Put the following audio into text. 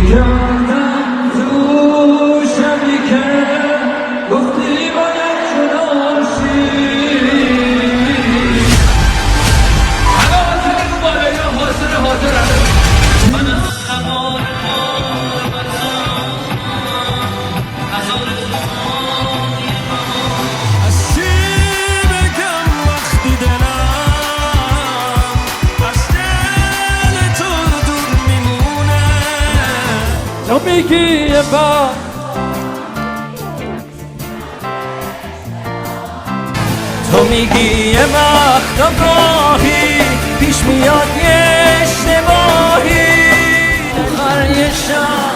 کردم تو شبی که گفتی باید جدا شی. همه حاضر رو بالایی حاضر من خبار از چی بگم وقتی دلم از دل تو دور میمونه. تو میگی یه بار تو میگی یه وقت آگاهی پیش میاد یه اشتباهی آخر یه شب